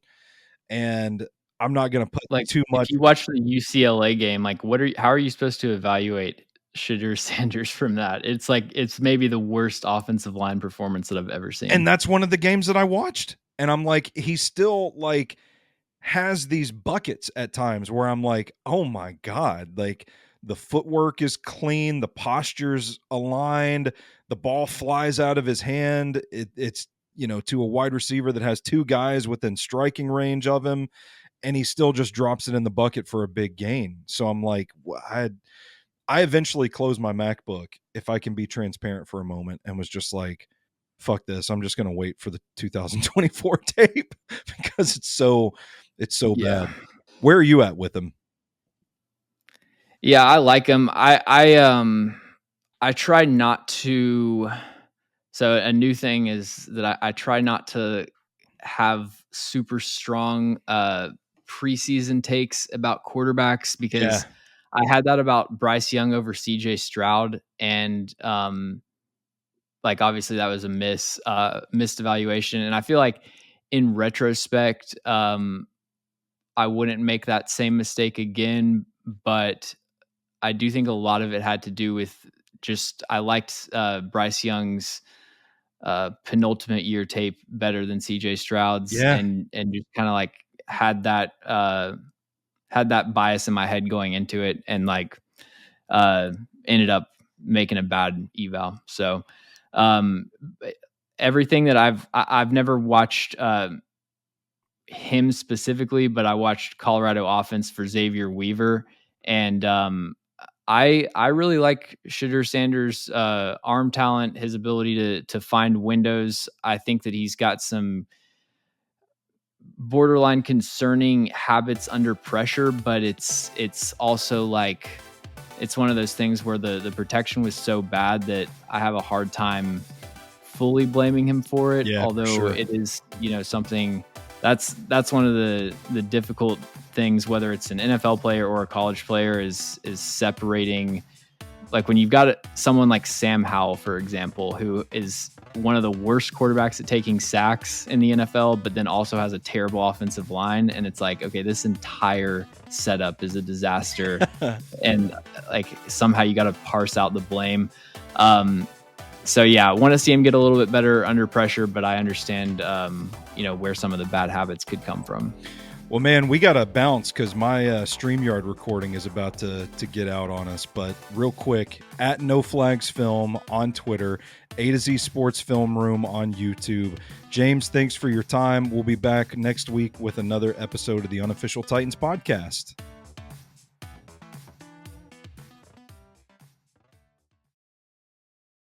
and I'm not going to put Like, too if much. you watch the UCLA game, like, how are you supposed to evaluate Shadur Sanders from that? It's like it's maybe the worst offensive line performance that I've ever And seen. that's one of the games that I watched, and I'm like, he still like has these buckets at times where I'm like, oh my God, like the footwork is clean, the posture's aligned, the ball flies out of his hand. It's, to a wide receiver that has 2 guys within striking range of him, and he still just drops it in the bucket for a big gain. So I'm like, I eventually closed my MacBook, if I can be transparent for a moment, and was just like, fuck this. I'm just going to wait for the 2024 tape because it's so Yeah. bad. Where are you at with him? Yeah, I like him. I try not to. So a new thing is that I try not to have super strong preseason takes about quarterbacks Yeah. because I had that about Bryce Young over CJ Stroud, and like obviously that was a missed evaluation, and I feel like in retrospect, I wouldn't make that same mistake again, but I do think a lot of it had to do with just I liked Bryce Young's penultimate year tape better than CJ Stroud's, Yeah. and just kind of like had that bias in my head going into it, and like ended up making a bad eval. So um, everything that I've never watched him specifically, but I watched Colorado offense for Xavier Weaver, and I really like Shadur Sanders' arm talent, his ability to find windows. I think that he's got some borderline concerning habits under pressure, but it's also like it's one of those things where the protection was so bad that I have a hard time fully blaming him for it. Yeah, for Although sure. it is, something that's one of the difficult things, whether it's an NFL player or a college player, is separating. Like when you've got someone like Sam Howell, for example, who is one of the worst quarterbacks at taking sacks in the NFL, but then also has a terrible offensive line. And it's like, okay, this entire setup is a disaster. And like somehow you got to parse out the blame. So yeah, I want to see him get a little bit better under pressure, but I understand, where some of the bad habits could come from. Well, man, we got to bounce because my StreamYard recording is about to get out on us. But real quick, at No Flags Film on Twitter, A to Z Sports Film Room on YouTube. James, thanks for your time. We'll be back next week with another episode of the Unofficial Titans podcast.